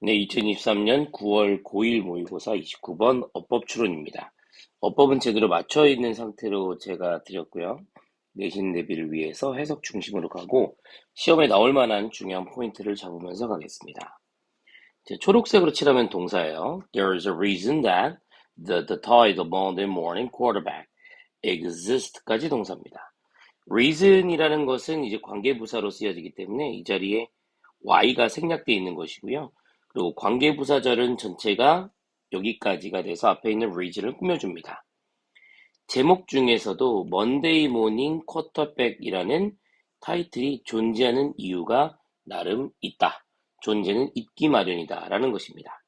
네, 2023년 9월 고1 모의고사 29번 어법 추론입니다. 어법은 제대로 맞춰 있는 상태로 제가 드렸고요. 내신 대비를 위해서 해석 중심으로 가고 시험에 나올 만한 중요한 포인트를 잡으면서 가겠습니다. 이제 초록색으로 칠하면 동사예요. There is a reason that the tie the Monday morning quarterback exist까지 동사입니다. reason이라는 것은 이제 관계부사로 쓰여지기 때문에 이 자리에 y가 생략되어 있는 것이고요. 그리고 관계부사절은 전체가 여기까지가 돼서 앞에 있는 reason을 꾸며줍니다. 제목 중에서도 Monday Morning Quarterback이라는 타이틀이 존재하는 이유가 나름 있다. 존재는 있기 마련이다. 라는 것입니다.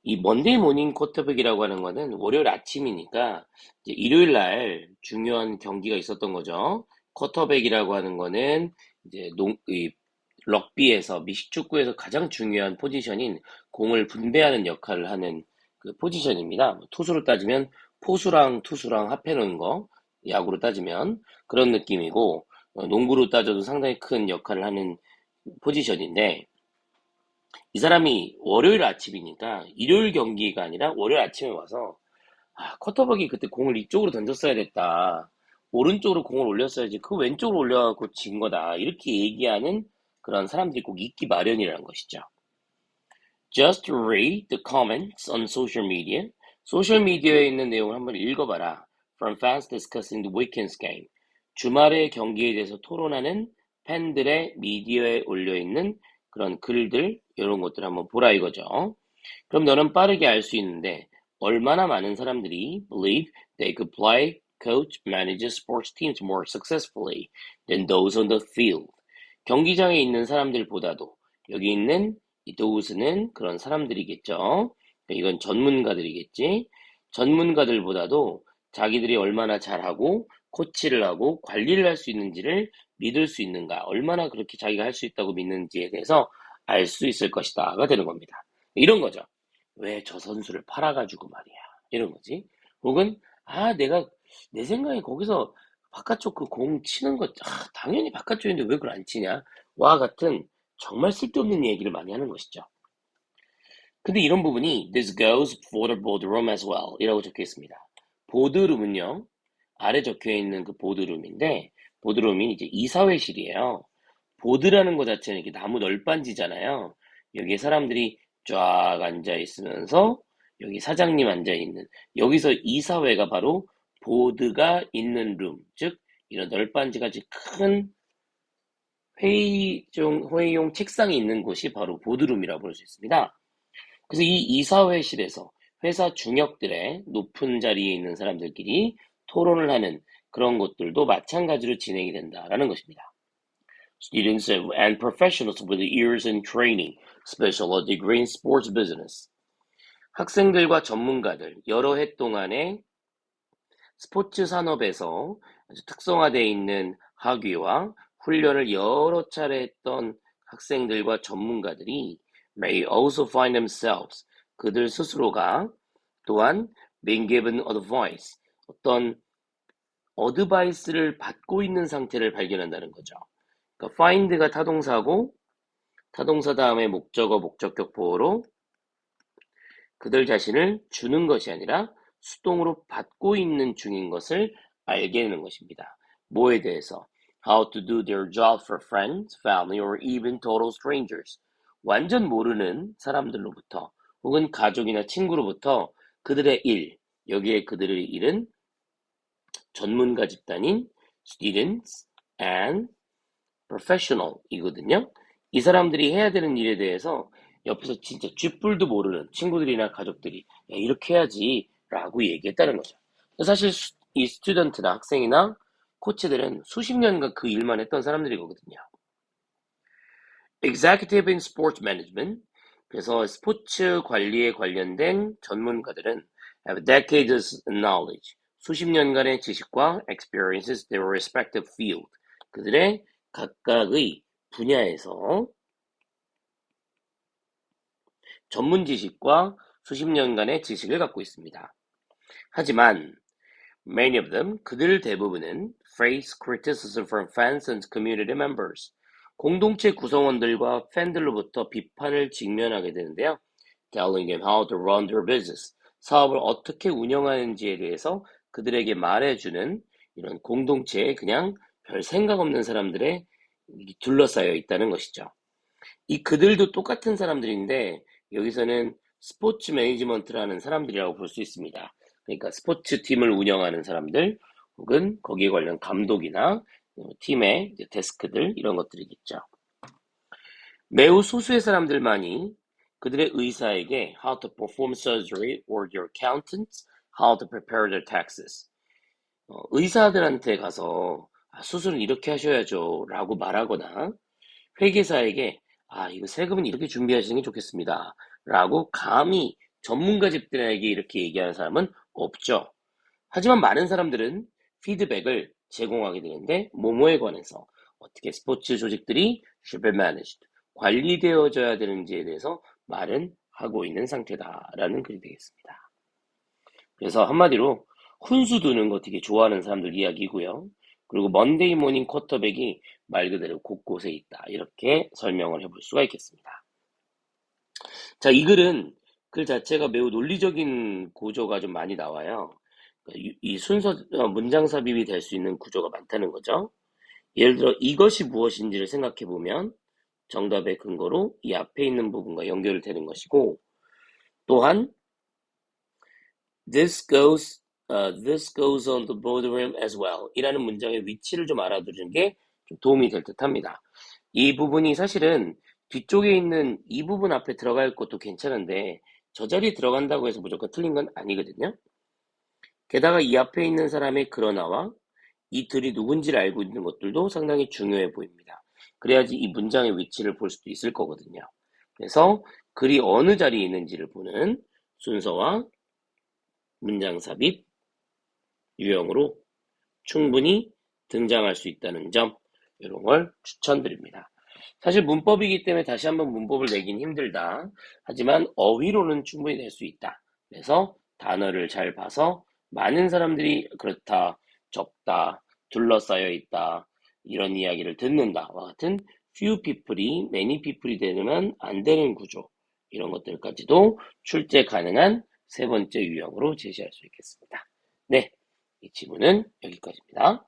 이 먼데이 모닝 쿼터백이라고 하는 거는 월요일 아침이니까 이제 일요일 날 중요한 경기가 있었던 거죠. 쿼터백이라고 하는 거는 이제 럭비에서 미식축구에서 가장 중요한 포지션인 공을 분배하는 역할을 하는 그 포지션입니다. 투수로 따지면 포수랑 투수랑 합해 놓은 거, 야구로 따지면 그런 느낌이고 농구로 따져도 상당히 큰 역할을 하는 포지션인데 이 사람이 월요일 아침이니까 일요일 경기가 아니라 월요일 아침에 와서 쿼터백이 그때 공을 이쪽으로 던졌어야 됐다. 오른쪽으로 공을 올렸어야지. 그 왼쪽으로 올려갖고 진 거다. 이렇게 얘기하는 그런 사람들이 꼭 있기 마련이라는 것이죠. Just read the comments on social media. 소셜미디어에 있는 내용을 한번 읽어봐라. From fans discussing the weekend's game. 주말의 경기에 대해서 토론하는 팬들의 미디어에 올려있는 그런 글들, 이런 것들 한번 보라 이거죠. 그럼 너는 빠르게 알 수 있는데 얼마나 많은 사람들이 believe they could play, coach, manage sports teams more successfully than those on the field. 경기장에 있는 사람들보다도 여기 있는 이 those는 그런 사람들이겠죠. 이건 전문가들이겠지. 전문가들보다도 자기들이 얼마나 잘하고 코치를 하고 관리를 할 수 있는지를 믿을 수 있는가, 얼마나 그렇게 자기가 할 수 있다고 믿는지에 대해서 알 수 있을 것이다가 되는 겁니다. 이런 거죠. 왜 저 선수를 팔아가지고 말이야. 이런 거지. 혹은, 내가, 내 생각에 거기서 바깥쪽 그 공 치는 거, 당연히 바깥쪽인데 왜 그걸 안 치냐? 와 같은 정말 쓸데없는 얘기를 많이 하는 것이죠. 근데 이런 부분이 this goes for the boardroom as well 이라고 적혀 있습니다. 보드룸은요, 아래 적혀 있는 그 보드룸인데, 보드룸이 이제 이사회실이에요. 보드라는 것 자체는 이렇게 나무 널빤지잖아요. 여기에 사람들이 쫙 앉아 있으면서 여기 사장님 앉아 있는 여기서 이사회가 바로 보드가 있는 룸, 즉 이런 널빤지같이 큰 회의용 책상이 있는 곳이 바로 보드룸이라고 볼 수 있습니다. 그래서 이 이사회실에서 회사 중역들의 높은 자리에 있는 사람들끼리 토론을 하는 그런 것들도 마찬가지로 진행이 된다라는 것입니다. Students and professionals with years in training, special or degree in sports business. 학생들과 전문가들, 여러 해 동안의 스포츠 산업에서 아주 특성화되어 있는 학위와 훈련을 여러 차례 했던 학생들과 전문가들이 may also find themselves, 그들 스스로가 또한 being given advice, 어떤 어드바이스를 받고 있는 상태를 발견한다는 거죠. 그러니까 find가 타동사고 타동사 다음에 목적어, 목적격 보어로 그들 자신을 주는 것이 아니라 수동으로 받고 있는 중인 것을 알게 되는 것입니다. 뭐에 대해서? How to do their job for friends, family, or even total strangers. 완전 모르는 사람들로부터 혹은 가족이나 친구로부터 그들의 일, 여기에 그들의 일은 전문가 집단인 students and professional 이거든요. 이 사람들이 해야 되는 일에 대해서 옆에서 진짜 쥐뿔도 모르는 친구들이나 가족들이 야, 이렇게 해야지 라고 얘기했다는 거죠. 사실 이 스튜던트나 학생이나 코치들은 수십 년간 그 일만 했던 사람들이거든요. Executive in Sports Management, 그래서 스포츠 관리에 관련된 전문가들은 have decades of knowledge, 수십 년간의 지식과 experiences their respective field, 그들의 각각의 분야에서 전문 지식과 수십 년간의 지식을 갖고 있습니다. 하지만 many of them, 그들 대부분은 face criticism from fans and community members. 공동체 구성원들과 팬들로부터 비판을 직면하게 되는데요. Telling them how to run their business. 사업을 어떻게 운영하는지에 대해서 그들에게 말해주는 이런 공동체에 그냥 별 생각 없는 사람들에 둘러싸여 있다는 것이죠. 이 그들도 똑같은 사람들인데 여기서는 스포츠 매니지먼트라는 사람들이라고 볼 수 있습니다. 그러니까 스포츠 팀을 운영하는 사람들 혹은 거기에 관련 감독이나 팀의 데스크들 이런 것들이겠죠. 매우 소수의 사람들만이 그들의 의사에게 how to perform surgery or your accountants how to prepare their taxes. 의사들한테 가서 수술은 이렇게 하셔야죠 라고 말하거나 회계사에게 이거 세금은 이렇게 준비하시는 게 좋겠습니다 라고 감히 전문가집들에게 이렇게 얘기하는 사람은 없죠. 하지만 많은 사람들은 피드백을 제공하게 되는데 뭐뭐에 관해서 어떻게 스포츠 조직들이 should be managed, 관리되어져야 되는지에 대해서 말은 하고 있는 상태다라는 글이 되겠습니다. 그래서 한마디로 훈수 두는 거 되게 좋아하는 사람들 이야기고요. 그리고 먼데이 모닝 쿼터백이 말 그대로 곳곳에 있다. 이렇게 설명을 해볼 수가 있겠습니다. 자, 이 글은 글 자체가 매우 논리적인 구조가 좀 많이 나와요. 이 순서 문장 삽입이 될 수 있는 구조가 많다는 거죠. 예를 들어 이것이 무엇인지를 생각해 보면 정답의 근거로 이 앞에 있는 부분과 연결되는 것이고, 또한 this goes on the boardroom as well 이라는 문장의 위치를 좀 알아두는 게 좀 도움이 될 듯합니다. 이 부분이 사실은 뒤쪽에 있는 이 부분 앞에 들어갈 것도 괜찮은데 저 자리에 들어간다고 해서 무조건 틀린 건 아니거든요. 게다가 이 앞에 있는 사람의 그러나와 이 들이 누군지를 알고 있는 것들도 상당히 중요해 보입니다. 그래야지 이 문장의 위치를 볼 수도 있을 거거든요. 그래서 글이 어느 자리에 있는지를 보는 순서와 문장 삽입, 유형으로 충분히 등장할 수 있다는 점, 이런 걸 추천드립니다. 사실 문법이기 때문에 다시 한번 문법을 내긴 힘들다. 하지만 어휘로는 충분히 낼 수 있다. 그래서 단어를 잘 봐서 많은 사람들이 그렇다, 적다, 둘러싸여 있다, 이런 이야기를 듣는다와 같은 few people이 many people이 되면 안 되는 구조, 이런 것들까지도 출제 가능한 세 번째 유형으로 제시할 수 있겠습니다. 네, 이 지문은 여기까지입니다.